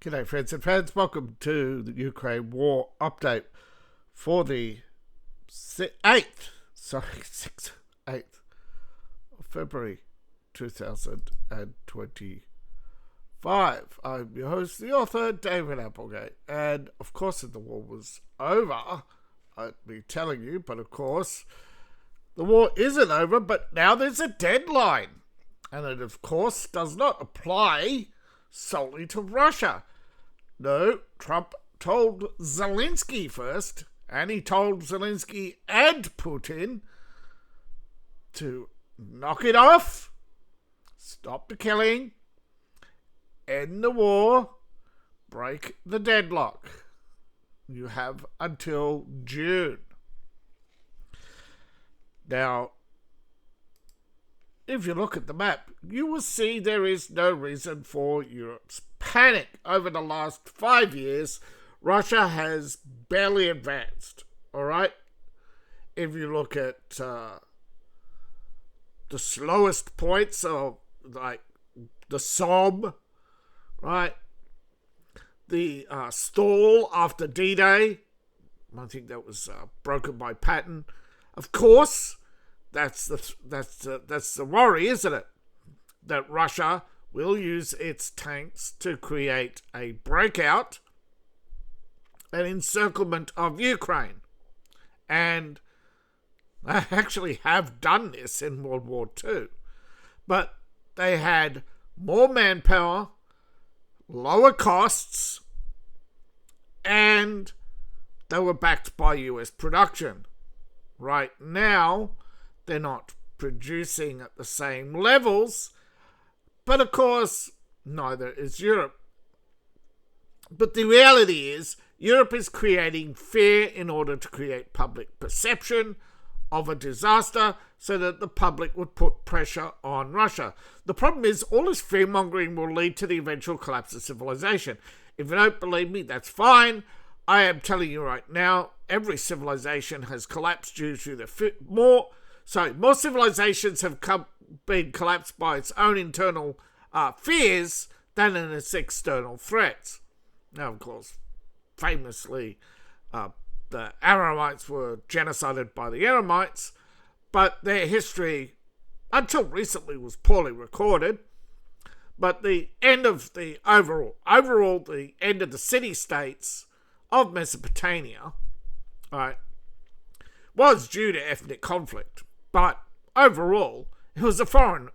G'day friends and fans, welcome to the Ukraine War update for the 8th of February 2025. I'm your host, the author, David Applegate, and of course if the war was over, I'd be telling you, but of course the war isn't over, but now there's a deadline, and it of course does not apply solely to Russia. No, Trump told Zelensky first, and he told Zelensky and Putin to knock it off, stop the killing, end the war, break the deadlock. You have until June. Now, if you look at the map, you will see there is no reason for Europe's panic. Over the last 5 years, Russia has barely advanced, all right? If you look at the slowest points of, like, the Somme, right? The stall after D-Day, I think that was broken by Patton. Of course, that's the worry, isn't it? That Russia will use its tanks to create a breakout, an encirclement of Ukraine. And they actually have done this in World War II. But they had more manpower, lower costs, and they were backed by US production. Right now, they're not producing at the same levels, but of course, neither is Europe. But the reality is, Europe is creating fear in order to create public perception of a disaster so that the public would put pressure on Russia. The problem is, all this fear-mongering will lead to the eventual collapse of civilization. If you don't believe me, that's fine. I am telling you right now, every civilization has collapsed due to the more civilizations have been collapsed by its own internal fears than in its external threats. Now, of course, famously, the Aramites were genocided by the Aramites, but their history, until recently, was poorly recorded. But the end of the the end of the city-states of Mesopotamia, right, was due to ethnic conflict. But overall, it was a foreign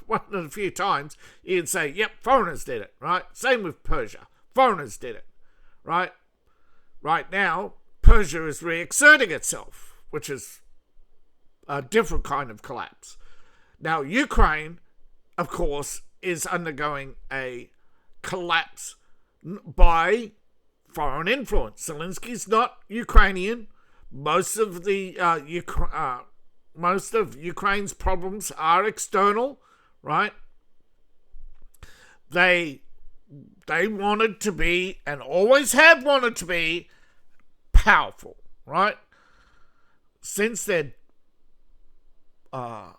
one of the few times you can say, yep, foreigners did it, right? Same with Persia. Foreigners did it, right? Right now, Persia is reasserting itself, which is a different kind of collapse. Now, Ukraine, of course, is undergoing a collapse by foreign influence. Zelensky's not Ukrainian. Most of Ukraine's problems are external, right? They wanted to be, and always have wanted to be, powerful, right? Since their, I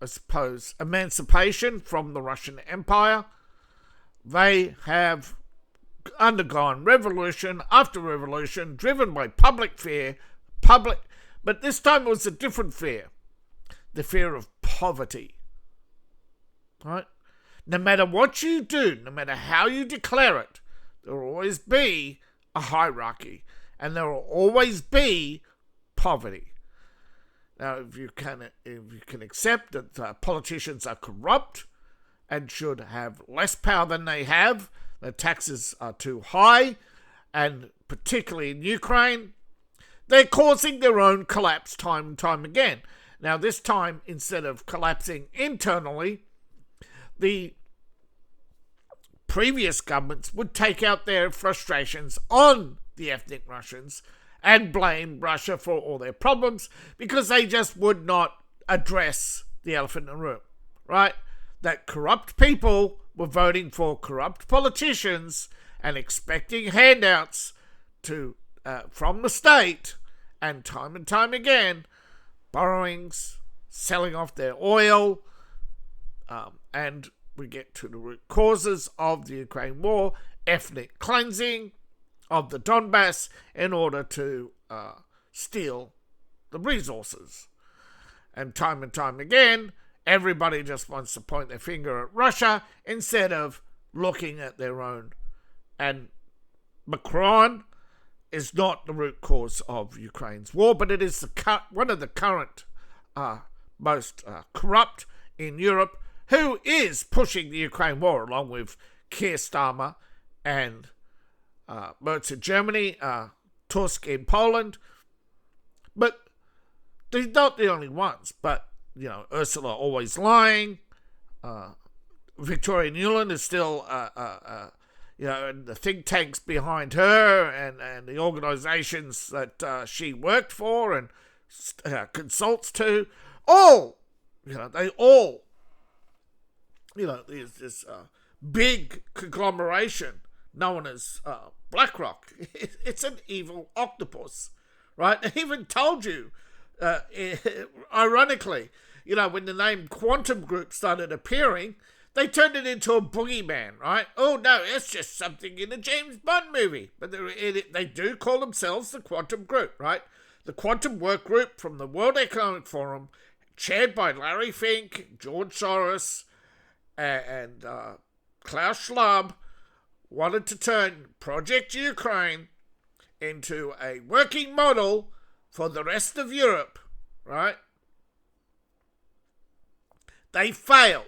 suppose, emancipation from the Russian Empire, they have undergone revolution after revolution, driven by public fear, but this time it was a different fear, the fear of poverty, right? No matter what you do, no matter how you declare it, there will always be a hierarchy, and there will always be poverty. Now, if you can accept that politicians are corrupt and should have less power than they have, the taxes are too high, and particularly in Ukraine, they're causing their own collapse time and time again. Now, this time, instead of collapsing internally, the previous governments would take out their frustrations on the ethnic Russians and blame Russia for all their problems because they just would not address the elephant in the room, right? That corrupt people were voting for corrupt politicians and expecting handouts from the state, and time again, borrowings, selling off their oil, and we get to the root causes of the Ukraine war, ethnic cleansing of the Donbass in order to steal the resources. And time again, everybody just wants to point their finger at Russia instead of looking at their own. And Macron is not the root cause of Ukraine's war, but it is one of the current most corrupt in Europe, who is pushing the Ukraine war, along with Keir Starmer and Merz in Germany, Tusk in Poland. But they're not the only ones. But, Ursula always lying. Victoria Nuland is still, and the think tanks behind her and the organisations that she worked for and consults to, they all, there's this big conglomeration known as BlackRock. It's an evil octopus, right? They even told you, ironically, when the name Quantum Group started appearing, they turned it into a boogeyman, right? Oh, no, it's just something in a James Bond movie. But they do call themselves the Quantum Group, right? The Quantum Work Group from the World Economic Forum, chaired by Larry Fink, George Soros, and Klaus Schwab, wanted to turn Project Ukraine into a working model for the rest of Europe, right? They failed.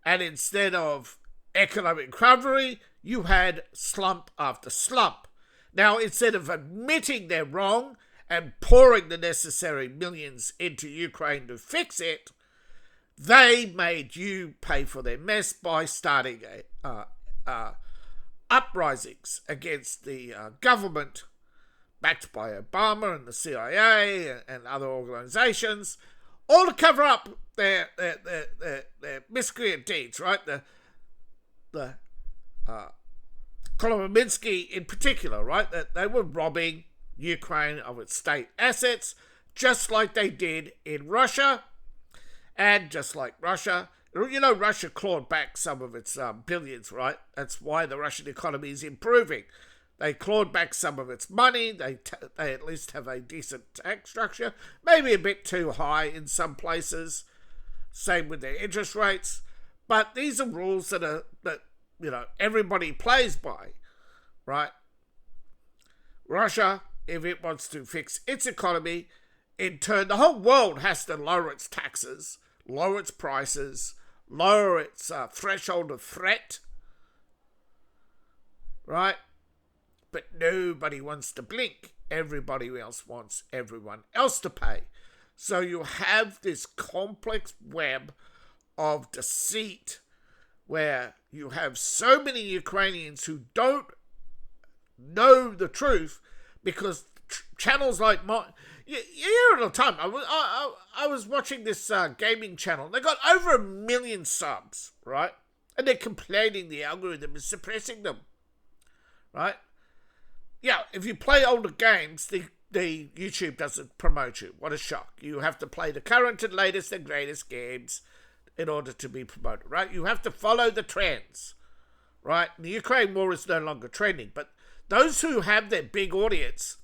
And instead of economic recovery, you had slump after slump. Now, instead of admitting they're wrong and pouring the necessary millions into Ukraine to fix it, they made you pay for their mess by starting uprisings against the government, backed by Obama and the CIA and other organizations, all to cover up their miscreant deeds, right? The Kolominsky in particular, right? That they were robbing Ukraine of its state assets, just like they did in Russia, and just like Russia. Russia clawed back some of its billions, right? That's why the Russian economy is improving. They clawed back some of its money. They at least have a decent tax structure, maybe a bit too high in some places. Same with their interest rates. But these are rules that everybody plays by, right? Russia, if it wants to fix its economy, in turn, the whole world has to lower its taxes, lower its prices, lower its threshold of threat, right? But nobody wants to blink. Everybody else wants everyone else to pay. So you have this complex web of deceit where you have so many Ukrainians who don't know the truth because channels like mine. You hear it all the time. I was watching this gaming channel. They got over 1 million subs, right? And they're complaining the algorithm is suppressing them, right? Yeah, if you play older games, the YouTube doesn't promote you. What a shock. You have to play the current and latest and greatest games in order to be promoted, right? You have to follow the trends, right? The Ukraine war is no longer trending, but those who have their big audience,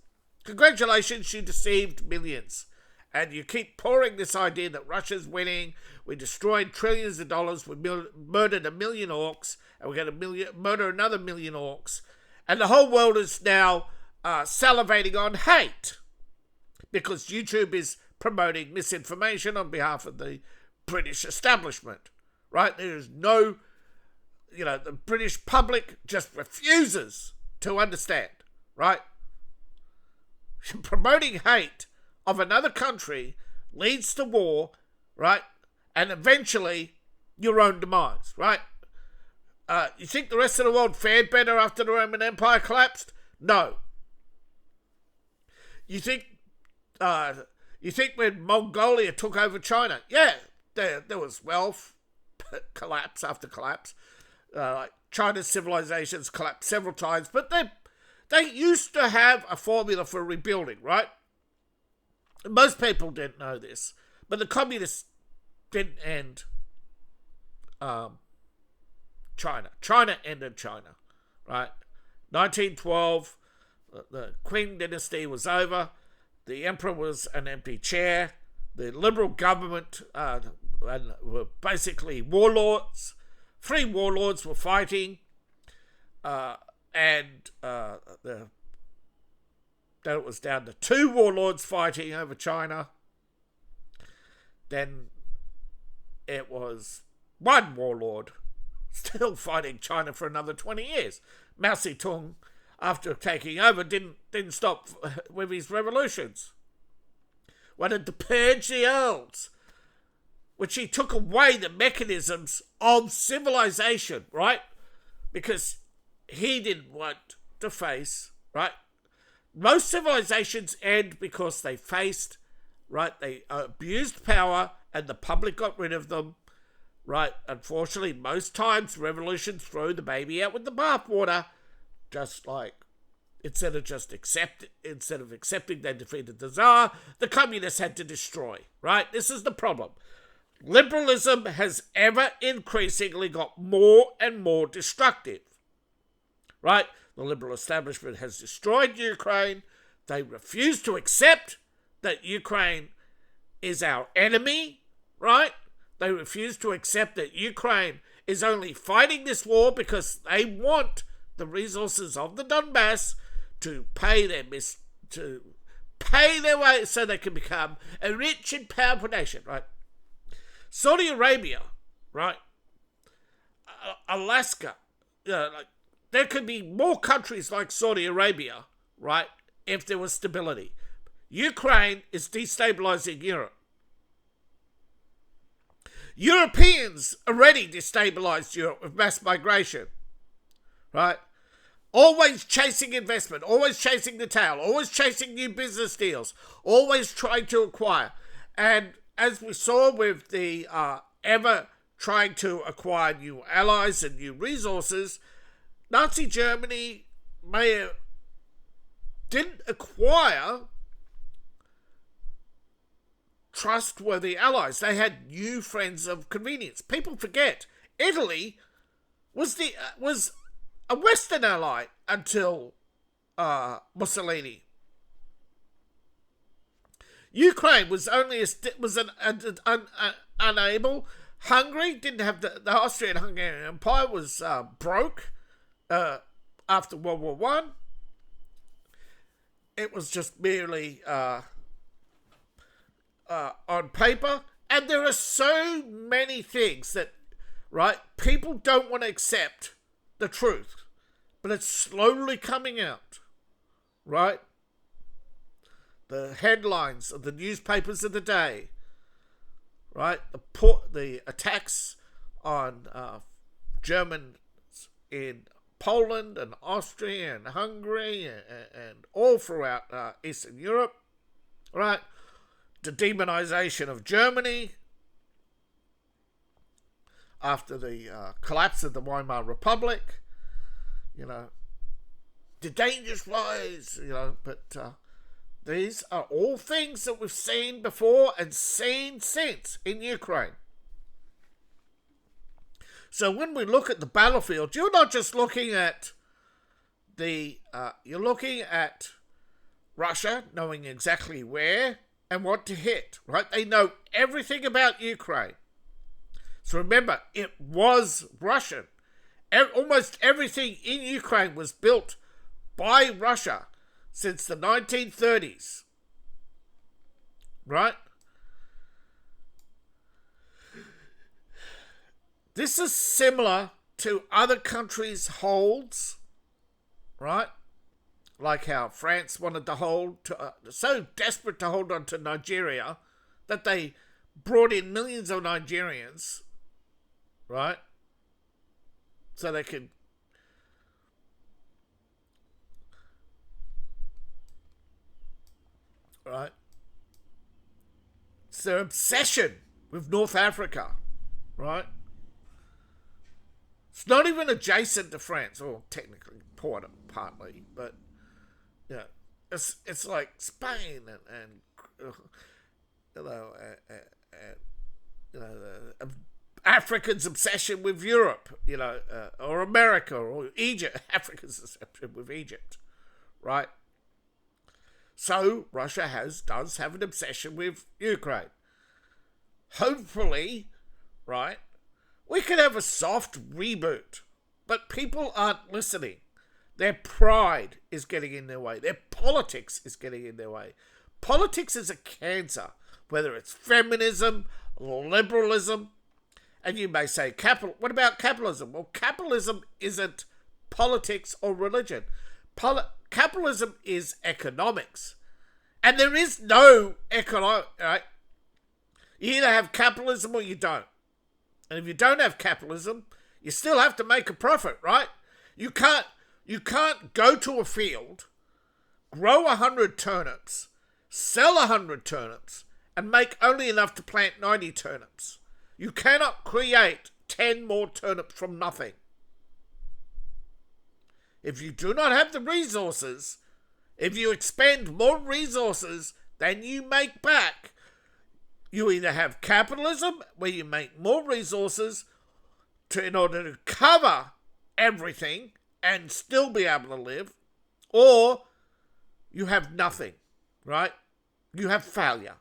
congratulations, you deceived millions. And you keep pouring this idea that Russia's winning, we destroyed trillions of dollars, we murdered 1 million orcs, and we're going to murder another 1 million orcs. And the whole world is now salivating on hate because YouTube is promoting misinformation on behalf of the British establishment, right? There is no, the British public just refuses to understand, right? Promoting hate of another country leads to war, right? And eventually your own demise, right? You think the rest of the world fared better after the Roman Empire collapsed? No. You think when Mongolia took over China? Yeah, there was wealth, collapse after collapse. Like China's civilizations collapsed several times, but they used to have a formula for rebuilding, right? Most people didn't know this, but the communists didn't end China. China ended China, right? 1912, the Qing dynasty was over. The emperor was an empty chair. The liberal government were basically warlords. 3 warlords were fighting, then it was down to 2 warlords fighting over China. Then it was 1 warlord still fighting China for another 20 years. Mao Zedong, after taking over, didn't stop with his revolutions. Wanted to purge the elves, which he took away the mechanisms of civilization, right? Because he didn't want to face, right? Most civilizations end because they faced, right? They abused power and the public got rid of them, right? Unfortunately, most times revolutions throw the baby out with the bathwater, just like instead of accepting they defeated the Tsar, the communists had to destroy, right? This is the problem. Liberalism has ever increasingly got more and more destructive, right? The liberal establishment has destroyed Ukraine. They refuse to accept that Ukraine is our enemy, right? They refuse to accept that Ukraine is only fighting this war because they want the resources of the Donbass to pay their way so they can become a rich and powerful nation, right? Saudi Arabia, right? Alaska, there could be more countries like Saudi Arabia, right, if there was stability. Ukraine is destabilizing Europe. Europeans already destabilized Europe with mass migration, right? Always chasing investment, always chasing the tail, always chasing new business deals, always trying to acquire. And as we saw with the ever trying to acquire new allies and new resources, Nazi Germany didn't acquire trustworthy allies. They had new friends of convenience. People forget Italy was a Western ally until Mussolini. Ukraine was unable. Hungary didn't have the Austrian-Hungarian Empire was broke after World War One. It was just merely on paper, and there are so many things that, right, people don't want to accept the truth, but it's slowly coming out, right? The headlines of the newspapers of the day, right? The attacks on Germans in Poland and Austria and Hungary and all throughout Eastern Europe, right? The demonization of Germany after the collapse of the Weimar Republic, the dangerous rise, but these are all things that we've seen before and seen since in Ukraine. So when we look at the battlefield, you're not just looking at you're looking at Russia knowing exactly where and what to hit, right? They know everything about Ukraine. So remember, it was Russian. Almost everything in Ukraine was built by Russia since the 1930s, right? This is similar to other countries' holds, right? Like how France wanted to hold, so desperate to hold on to Nigeria that they brought in millions of Nigerians, right? So they could right? It's their obsession with North Africa, right? It's not even adjacent to France, or technically partly, but it's like Spain and Africa's obsession with Europe, or America or Egypt. Africa's obsession with Egypt, right? So Russia does have an obsession with Ukraine. Hopefully, right, we can have a soft reboot, but people aren't listening. Their pride is getting in their way. Their politics is getting in their way. Politics is a cancer, whether it's feminism, liberalism, and you may say, what about capitalism? Well, capitalism isn't politics or religion. Capitalism is economics. And there is no economic, right? You either have capitalism or you don't. And if you don't have capitalism, you still have to make a profit, right? You can't go to a field, grow 100 turnips, sell 100 turnips, and make only enough to plant 90 turnips. You cannot create 10 more turnips from nothing. If you do not have the resources, if you expend more resources than you make back, you either have capitalism, where you make more resources in order to cover everything and still be able to live, or you have nothing, right? You have failure.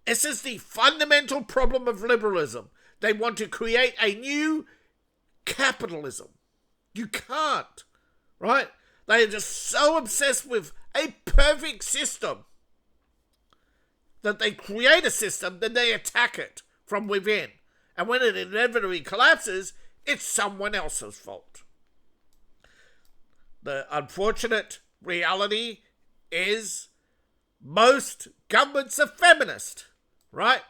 This is the fundamental problem of liberalism. They want to create a new capitalism. You can't, right? They are just so obsessed with a perfect system that they create a system, then they attack it from within. And when it inevitably collapses, it's someone else's fault. The unfortunate reality is most governments are feminist, right?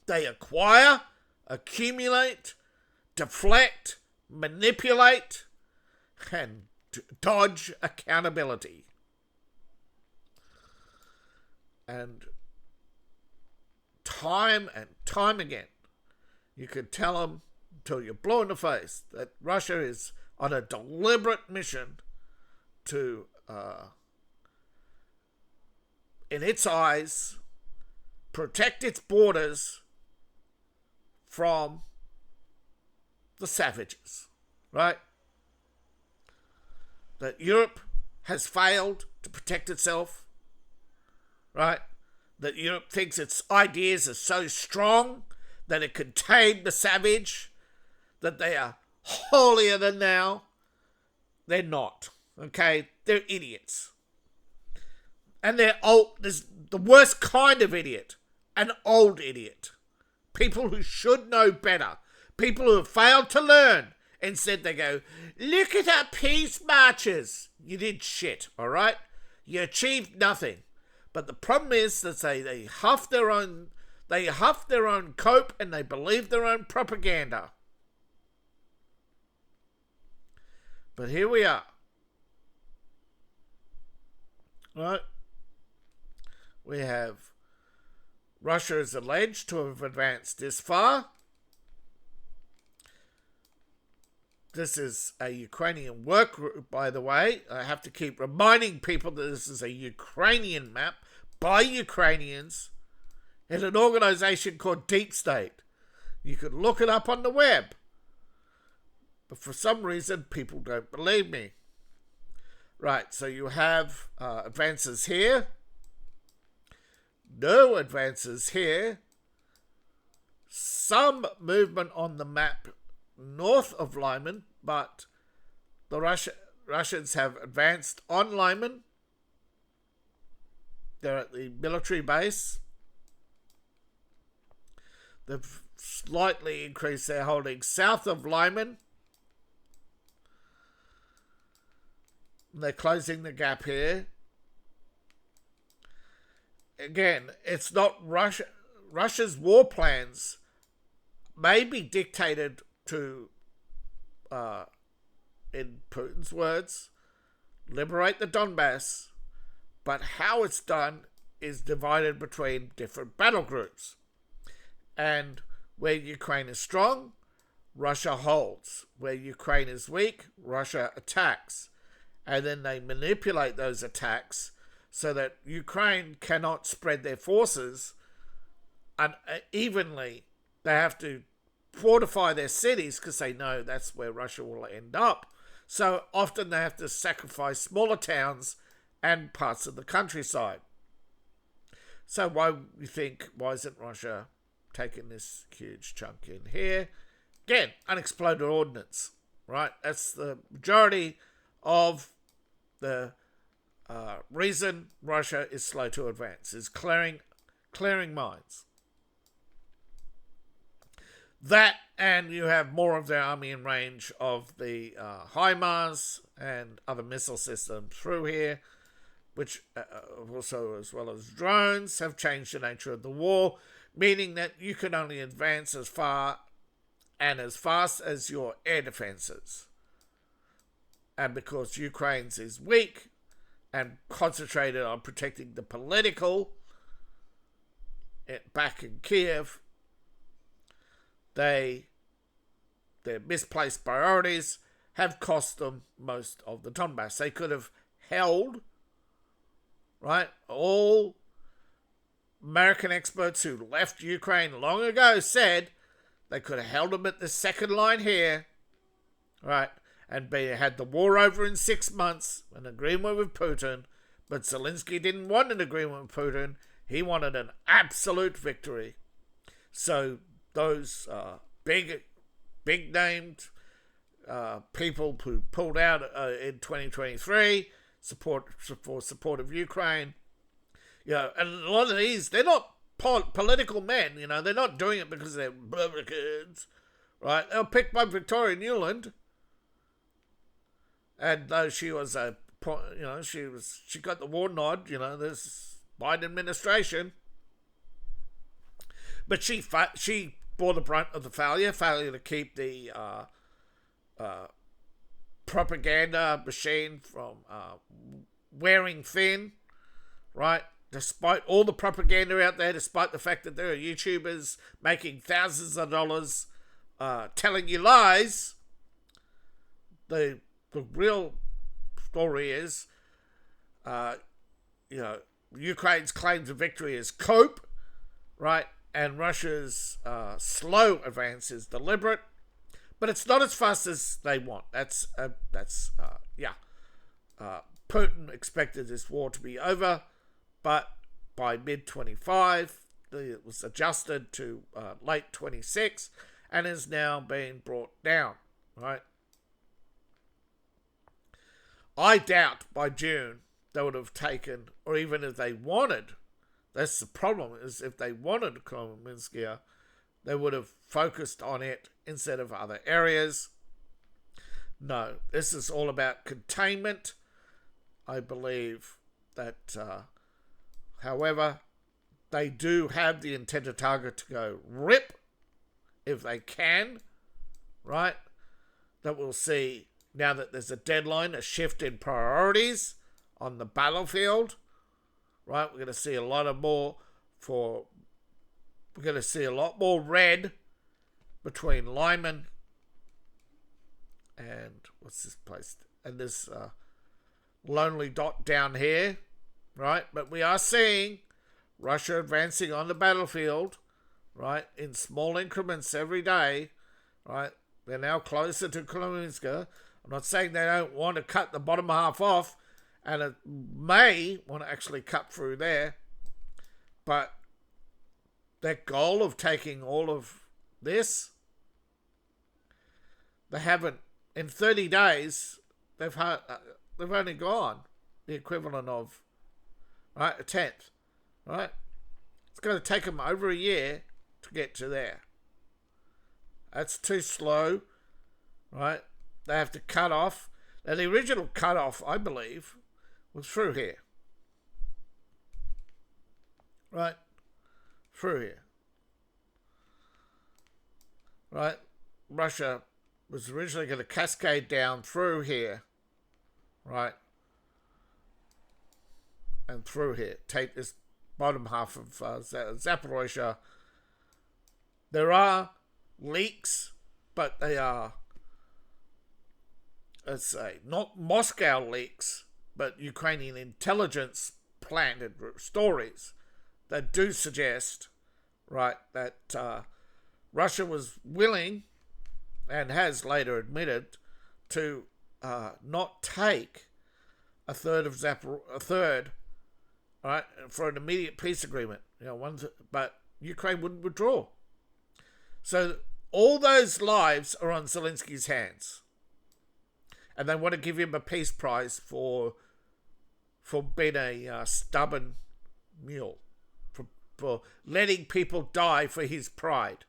They acquire, accumulate, deflect, manipulate, and dodge accountability. And time again, you could tell them until you're blue in the face that Russia is on a deliberate mission to, in its eyes, protect its borders from the savages, right? That Europe has failed to protect itself, right? That Europe thinks its ideas are so strong that it can tame the savage, that they are holier than thou. They're not, okay? They're idiots. And they're old. There's the worst kind of idiot, an old idiot. People who should know better. People who have failed to learn. Instead they go, look at our peace marches. You did shit, all right? You achieved nothing. But the problem is that they huff their own cope, and they believe their own propaganda. But here we are. Right? We have Russia is alleged to have advanced this far. This is a Ukrainian work group, by the way. I have to keep reminding people that this is a Ukrainian map by Ukrainians in an organization called Deep State. You could look it up on the web. But for some reason, people don't believe me. Right, so you have advances here. No advances here. Some movement on the map north of Lyman, but the Russians have advanced on Lyman. They're at the military base. They've slightly increased their holding south of Lyman. They're closing the gap here. Again, it's not Russia. Russia's war plans may be dictated to, in Putin's words, liberate the Donbass, but how it's done is divided between different battle groups. And where Ukraine is strong, Russia holds. Where Ukraine is weak, Russia attacks. And then they manipulate those attacks so that Ukraine cannot spread their forces evenly they have to fortify their cities because they know that's where Russia will end up. So often they have to sacrifice smaller towns and parts of the countryside. So why isn't Russia taking this huge chunk in here? Again, unexploded ordnance, right? That's the majority of the reason Russia is slow to advance, is clearing mines. That, and you have more of their army in range of the HIMARS and other missile systems through here, which also, as well as drones, have changed the nature of the war, meaning that you can only advance as far and as fast as your air defenses. And because Ukraine's is weak and concentrated on protecting the political back in Kiev, their misplaced priorities have cost them most of the Donbass. They could have held, right? All American experts who left Ukraine long ago said they could have held them at the second line here, right? And had the war over in 6 months, an agreement with Putin. But Zelensky didn't want an agreement with Putin. He wanted an absolute victory. So those big-named people who pulled out in 2023 for support of Ukraine, and a lot of these, they're not political men. They're not doing it because they're Republicans, right? They were picked by Victoria Nuland. And though she was she got the war nod, this Biden administration, but she bore the brunt of the failure to keep the propaganda machine from wearing thin, right? Despite all the propaganda out there, despite the fact that there are YouTubers making thousands of dollars telling you lies, the real story is, Ukraine's claim to victory is cope, right? And Russia's slow advance is deliberate, but it's not as fast as they want. Putin expected this war to be over, but by mid-25, it was adjusted to late 26, and is now being brought down, right? I doubt by June they would have taken, or even if they wanted, that's the problem, is if they wanted Kolomenskaya, they would have focused on it instead of other areas. No, this is all about containment. I believe that, however, they do have the intended target to go rip, if they can, right? That we'll see. Now that there's a deadline, a shift in priorities on the battlefield, right? We're going to see a lot more red between Lyman and what's this place? And this lonely dot down here, right? But we are seeing Russia advancing on the battlefield, right? In small increments every day, right? They're now closer to Kolomenskaya. I'm not saying they don't want to cut the bottom half off, and it may want to actually cut through there, but their goal of taking all of this, they haven't. In 30 days, they've only gone the equivalent of, right, a tenth, right? It's going to take them over a year to get to there. That's too slow, right? They have to cut off. Now, the original cut off, I believe, was through here. Right? Through here. Right? Russia was originally going to cascade down through here. Right? And through here. Take this bottom half of Zaporozhye. There are leaks, but they are, let's say, not Moscow leaks, but Ukrainian intelligence planted stories that do suggest, right, that Russia was willing, and has later admitted, to not take a third, right, for an immediate peace agreement. But Ukraine wouldn't withdraw. So all those lives are on Zelensky's hands, and they want to give him a peace prize for being a stubborn mule, for letting people die for his pride.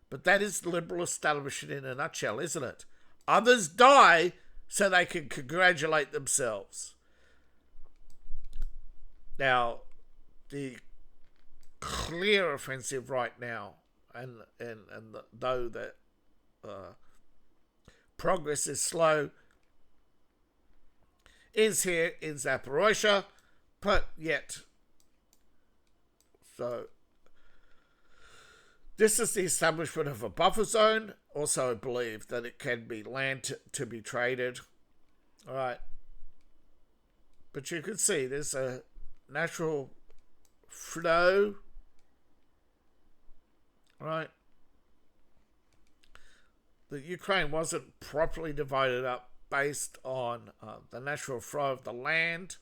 But that is liberal establishment in a nutshell, isn't it? Others die so they can congratulate themselves. Now, the clear offensive right now, and though that progress is slow, is here in Zaporozhye, but yet. So, this is the establishment of a buffer zone. Also, I believe that it can be land to be traded. All right. But you can see there's a natural flow. Right. The Ukraine wasn't properly divided up based on the natural flow of the land.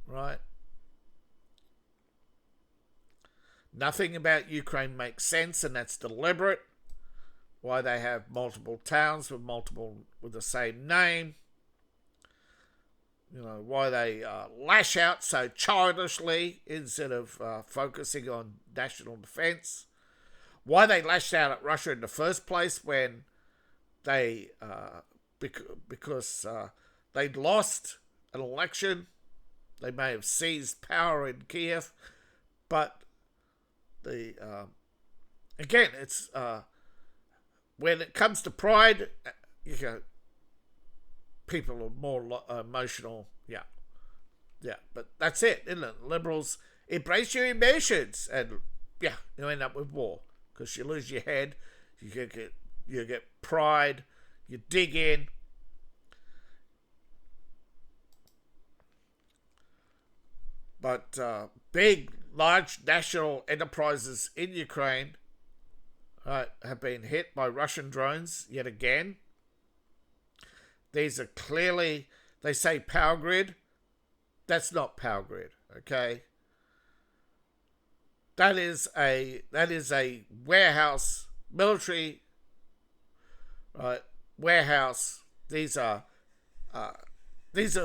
Right. Nothing about Ukraine makes sense, and that's deliberate. Why they have multiple towns with the same name. Why they lash out so childishly instead of focusing on national defense. Why they lashed out at Russia in the first place when they because they'd lost an election. They may have seized power in Kiev, but again, it's when it comes to pride, people are more emotional. Yeah, but that's it, isn't it? Liberals embrace your emotions, and you end up with war because you lose your head. You get pride. You dig in. But big, large national enterprises in Ukraine have been hit by Russian drones yet again. These are clearly, they say power grid. That's not power grid, okay? That is a warehouse, military warehouse. These are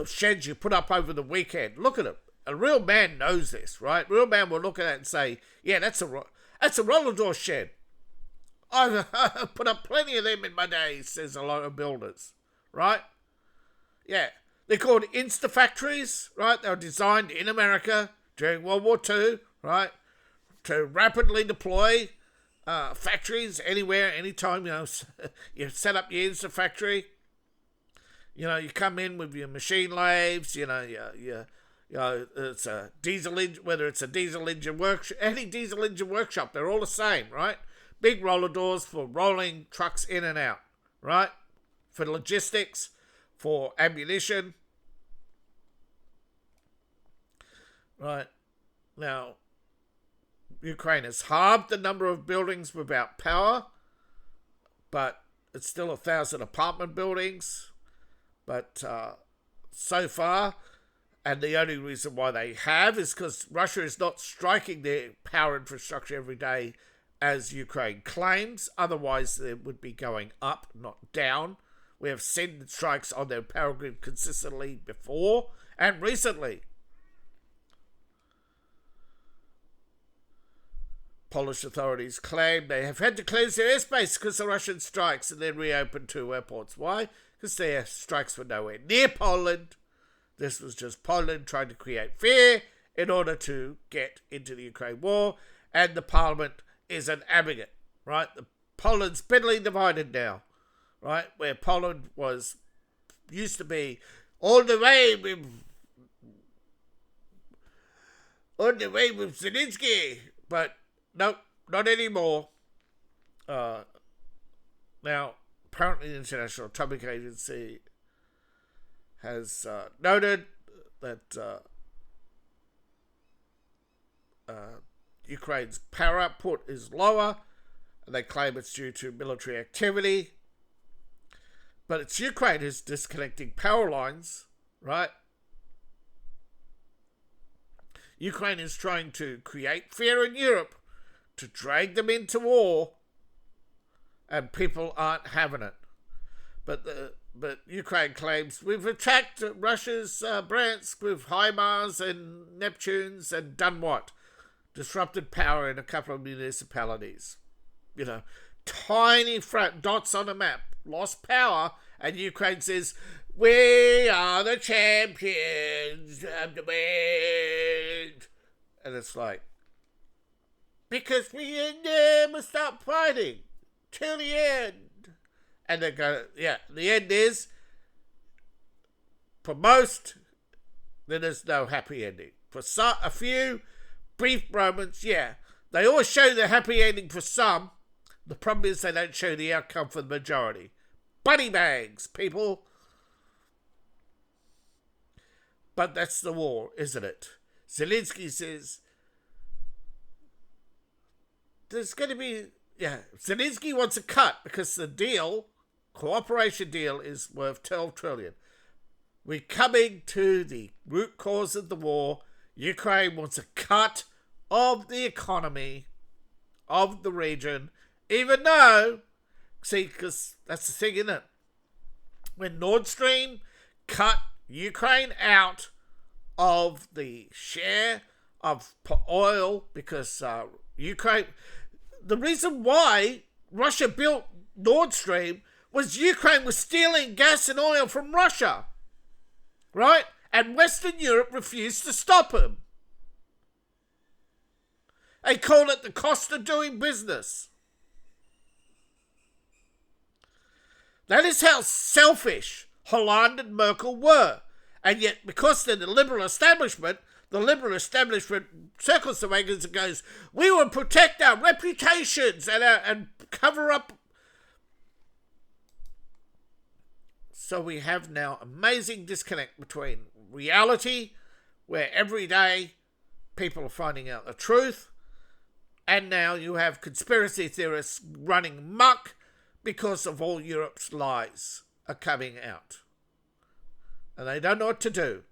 sheds you put up over the weekend. Look at them. A real man knows this, right? A real man will look at that and say, yeah, that's a roller door shed. I've put up plenty of them in my day, says a lot of builders, right? Yeah. They're called Insta-factories, right? They were designed in America during World War II, right? To rapidly deploy factories anywhere, anytime, you set up your Insta-factory. You come in with your machine lathes, it's a diesel engine, whether it's a diesel engine workshop, any diesel engine workshop, they're all the same, right? Big roller doors for rolling trucks in and out, right? For logistics, for ammunition. Right. Now, Ukraine has halved the number of buildings without power, but it's still 1,000 apartment buildings. But so far, and the only reason why they have is because Russia is not striking their power infrastructure every day as Ukraine claims. Otherwise, they would be going up, not down. We have seen strikes on their power grid consistently before and recently. Polish authorities claim they have had to close their airspace because of Russian strikes and then reopen 2 airports. Why? Because their strikes were nowhere near Poland. This was just Poland trying to create fear in order to get into the Ukraine war, and the parliament isn't having it, right? Poland's bitterly divided now, right? Where Poland used to be all the way with Zelensky, but nope, not anymore. Now, apparently the International Atomic Agency has noted that Ukraine's power output is lower, and they claim it's due to military activity. But it's Ukraine who's disconnecting power lines, right? Ukraine is trying to create fear in Europe to drag them into war, and people aren't having it. But Ukraine claims we've attacked Russia's Bryansk with HIMARS and Neptunes and done what? Disrupted power in a couple of municipalities. You know, tiny dots on a map. Lost power, and Ukraine says, we are the champions of the world. And it's like, because we never stop fighting till the end. And they go, yeah, the end is, for most, then there's no happy ending. For a few brief moments, yeah, they always show the happy ending for some. The problem is they don't show the outcome for the majority. Bunny bags, people. But that's the war, isn't it? Zelensky says, there's going to be, Zelensky wants a cut because the deal, cooperation deal, is worth 12 trillion. We're coming to the root cause of the war. Ukraine wants a cut of the economy of the region, even though, see, because that's the thing, isn't it? When Nord Stream cut Ukraine out of the share of oil, because Ukraine, the reason why Russia built Nord Stream was Ukraine was stealing gas and oil from Russia, right? And Western Europe refused to stop him. They called it the cost of doing business. That is how selfish Hollande and Merkel were. And yet, because they're the liberal establishment circles the wagons and goes, we will protect our reputations and cover up. So we have now amazing disconnect between reality, where every day people are finding out the truth, and now you have conspiracy theorists running muck because of all Europe's lies are coming out. And they don't know what to do,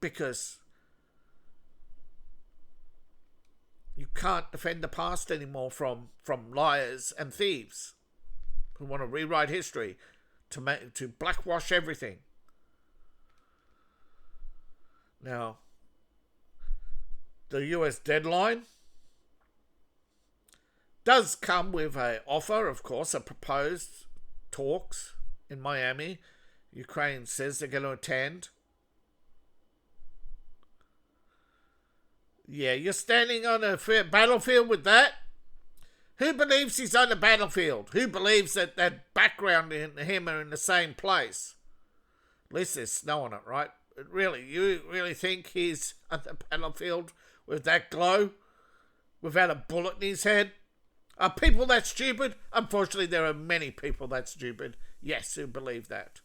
because you can't defend the past anymore from liars and thieves who want to rewrite history to blackwash everything. Now, the US deadline does come with an offer, of course, a proposed talks in Miami. Ukraine says they're going to attend. Yeah, you're standing on a battlefield with that? Who believes he's on the battlefield? Who believes that background and him are in the same place? At least there's snow on it, right? Really, you really think he's on the battlefield with that glow? Without a bullet in his head? Are people that stupid? Unfortunately, there are many people that stupid, yes, who believe that.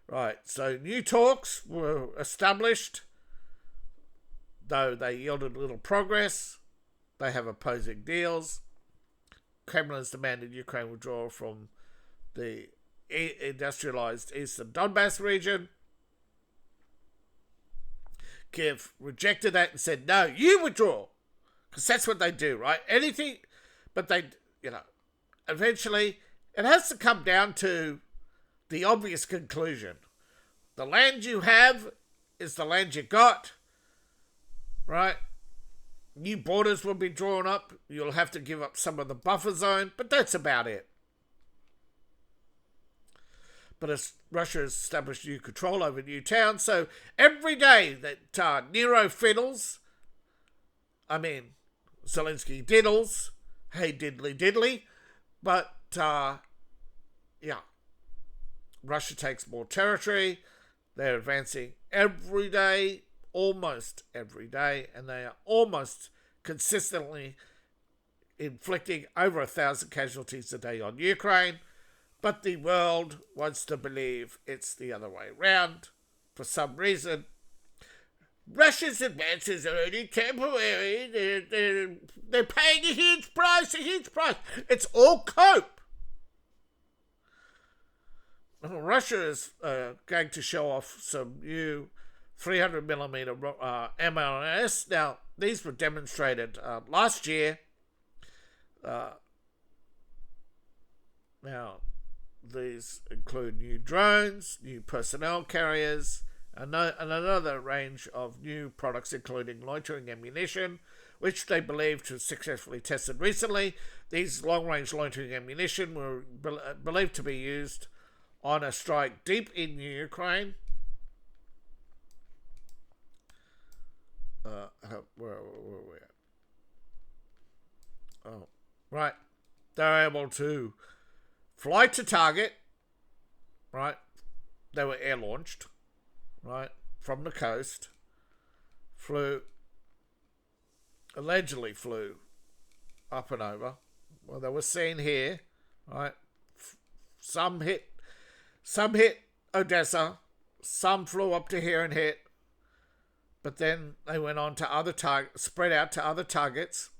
Right, so new talks were established, though they yielded little progress. They have opposing deals. Kremlin has demanded Ukraine withdraw from the industrialized eastern Donbass region. Kiev rejected that and said, no, you withdraw. Because that's what they do, right? Anything, but they, eventually, it has to come down to the obvious conclusion. The land you have is the land you got, right? New borders will be drawn up. You'll have to give up some of the buffer zone, but that's about it. But as Russia has established new control over new towns, so every day that Nero fiddles, Zelensky diddles, hey diddly diddly, but Russia takes more territory. They're advancing every day, almost every day, and they are almost consistently inflicting over 1,000 casualties a day on Ukraine. But the world wants to believe it's the other way around for some reason. Russia's advances are only temporary. They're paying a huge price, It's all cope. Russia is going to show off some new 300mm MLRS. Now, these were demonstrated last year. Now, these include new drones, new personnel carriers, and another range of new products, including loitering ammunition, which they believe to have successfully tested recently. These long-range loitering ammunition were believed to be used on a strike deep in Ukraine. Where were we at? Oh, right. They're able to fly to target, right? They were air-launched, right, from the coast. Allegedly flew up and over. Well, they were seen here, right? Some hit Odessa, some flew up to here and hit, but then they went on to other spread out to other targets,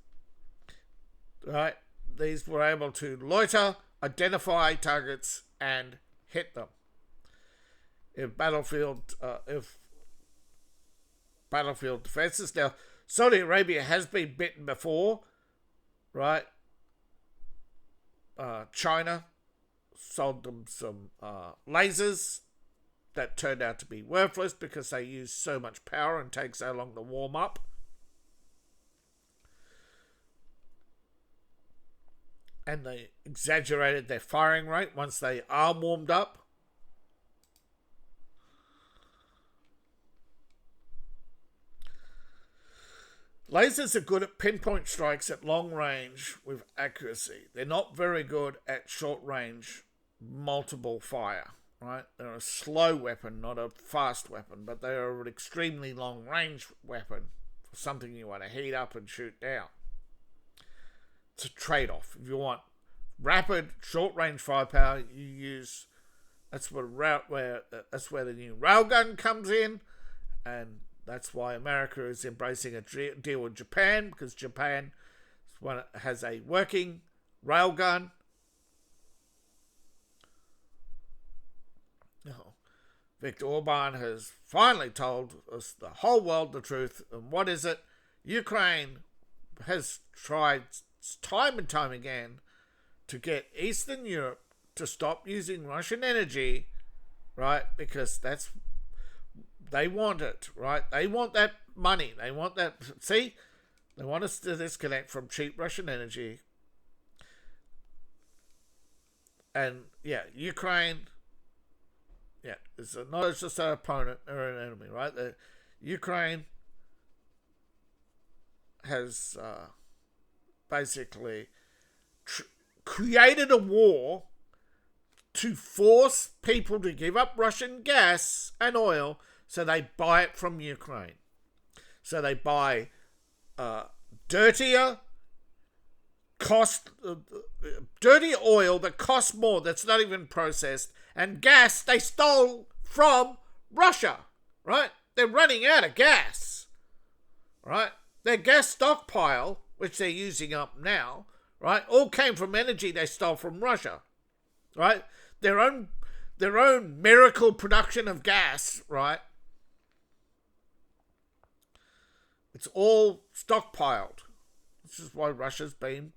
right? These were able to loiter, identify targets, and hit them. If battlefield defenses. Now, Saudi Arabia has been bitten before, right? China sold them some lasers that turned out to be worthless because they use so much power and take so long to warm up. And they exaggerated their firing rate once they are warmed up. Lasers are good at pinpoint strikes at long range with accuracy. They're not very good at short range multiple fire, right? They're a slow weapon, not a fast weapon, but they are an extremely long range weapon for something you want to heat up and shoot down. It's a trade-off. If you want rapid, short-range firepower, you use. That's where the new railgun comes in, and that's why America is embracing a deal with Japan, because Japan has a working railgun. Viktor Orban has finally told us the whole world the truth. And what is it? Ukraine has tried time and time again to get Eastern Europe to stop using Russian energy, right? Because they want it, right? They want that money. They want that. See, they want us to disconnect from cheap Russian energy. And yeah, Ukraine. Yeah, it's not just an opponent or an enemy, right? Ukraine has basically created a war to force people to give up Russian gas and oil so they buy it from Ukraine. So they buy dirtier oil that costs more, that's not even processed, and gas they stole from Russia, right? They're running out of gas, right? Their gas stockpile, which they're using up now, right, all came from energy they stole from Russia, right? Their own miracle production of gas, right? It's all stockpiled. This is why Russia's been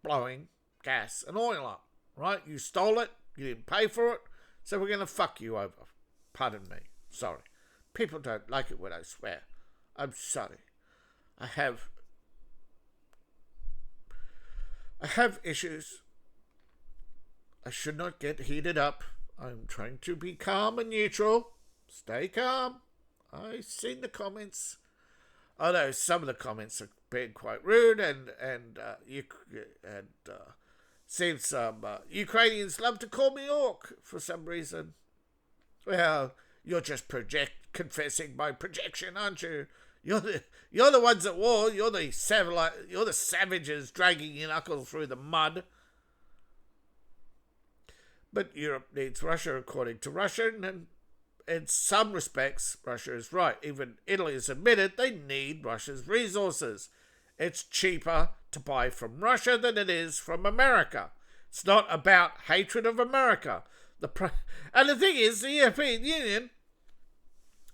blowing gas and oil up, right? You stole it, you didn't pay for it, so we're going to fuck you over. Pardon me. Sorry. People don't like it when I swear. I'm sorry. I have issues. I should not get heated up. I'm trying to be calm and neutral. Stay calm. I've seen the comments. Although some of the comments are being quite rude, and seems some Ukrainians love to call me orc for some reason. Well, you're just confessing my projection, aren't you? You're the ones at war. You're the savages dragging your knuckles through the mud. But Europe needs Russia, according to Russia, and in some respects, Russia is right. Even Italy has admitted they need Russia's resources. It's cheaper to buy from Russia than it is from America. It's not about hatred of America. And the thing is, the European Union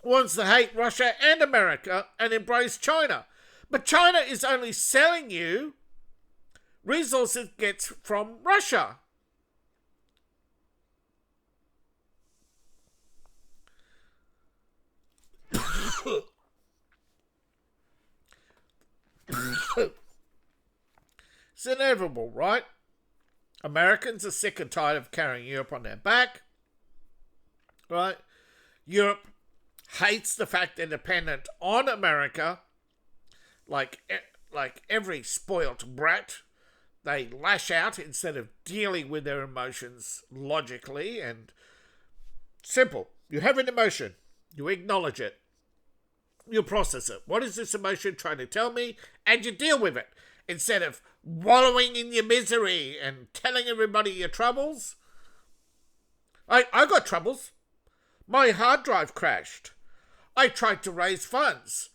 wants to hate Russia and America and embrace China. But China is only selling you resources it gets from Russia. It's inevitable, right? Americans are sick and tired of carrying Europe on their back, right? Europe hates the fact they're dependent on America, like every spoilt brat. They lash out instead of dealing with their emotions logically and simple. You have an emotion, you acknowledge it, you process it. What is this emotion trying to tell me? And you deal with it. Instead of wallowing in your misery and telling everybody your troubles. I got troubles. My hard drive crashed. I tried to raise funds.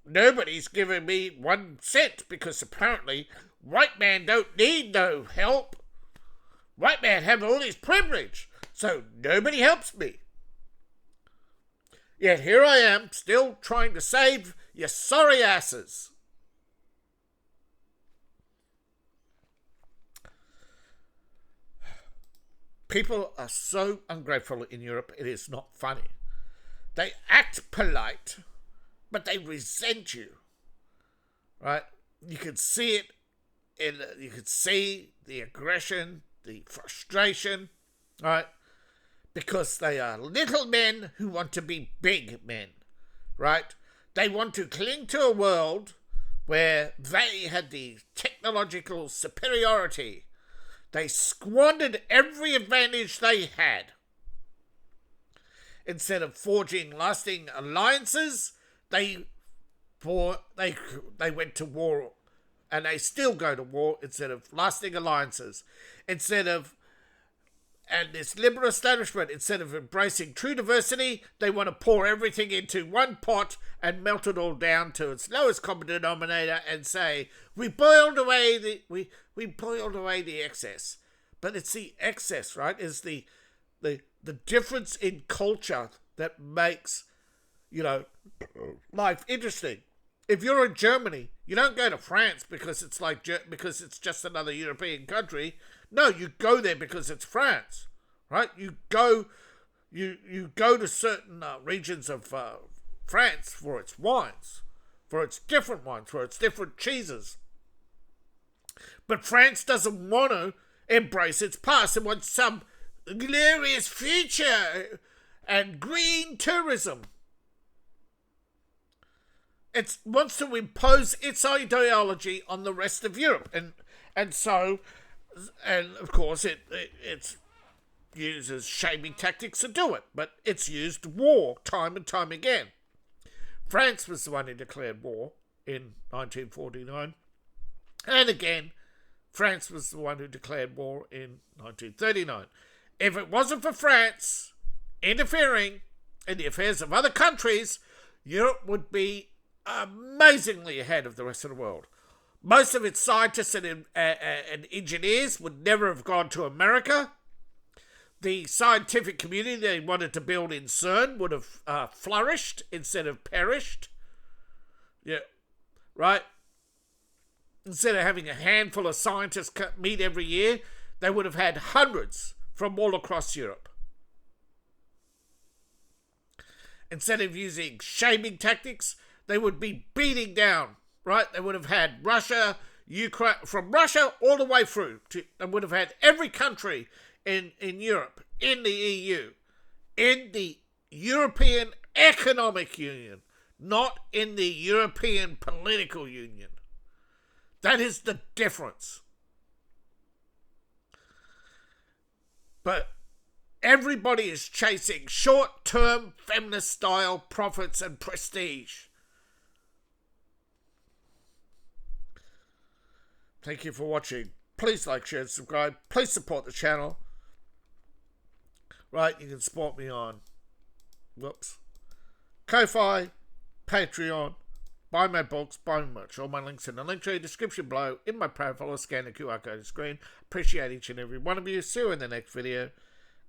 Nobody's giving me 1 cent because apparently white man don't need no help. White man have all this privilege, so nobody helps me. Yet here I am, still trying to save your sorry asses. People are so ungrateful in Europe, it is not funny. They act polite, but they resent you. Right? You can see it you can see the aggression, the frustration, right? Because they are little men who want to be big men, right? They want to cling to a world where they had the technological superiority. They squandered every advantage they had. Instead of forging lasting alliances, they went to war, and they still go to war instead of lasting alliances. And this liberal establishment, instead of embracing true diversity, they want to pour everything into one pot and melt it all down to its lowest common denominator and say, we boiled away the excess. But it's the excess, right? Is the difference in culture that makes, life interesting. If you're in Germany, you don't go to France because it's just another European country. No, you go there because it's France, right? You go to certain regions of France for its wines, for its different wines, for its different cheeses. But France doesn't want to embrace its past. It wants some glorious future and green tourism. It wants to impose its ideology on the rest of Europe, and of course it uses shaming tactics to do it, but it's used war time and time again. France was the one who declared war in 1949, and again, France was the one who declared war in 1939. If it wasn't for France interfering in the affairs of other countries, Europe would be amazingly ahead of the rest of the world. Most of its scientists and engineers would never have gone to America. The scientific community they wanted to build in CERN would have flourished instead of perished. Yeah, right? Instead of having a handful of scientists meet every year, they would have had hundreds from all across Europe. Instead of using shaming tactics, they would be beating down, right? They would have had Russia, Ukraine, from Russia all the way through. They would have had every country in Europe, in the EU, in the European Economic Union, not in the European Political Union. That is the difference. But everybody is chasing short-term feminist-style profits and prestige. Thank you for watching. Please like, share, and subscribe. Please support the channel. Right, you can support me on Ko-Fi, Patreon, buy my books, buy my merch. All my links in the link tree description below, in my profile, or scan the QR code on the screen. Appreciate each and every one of you. See you in the next video,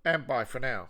and bye for now.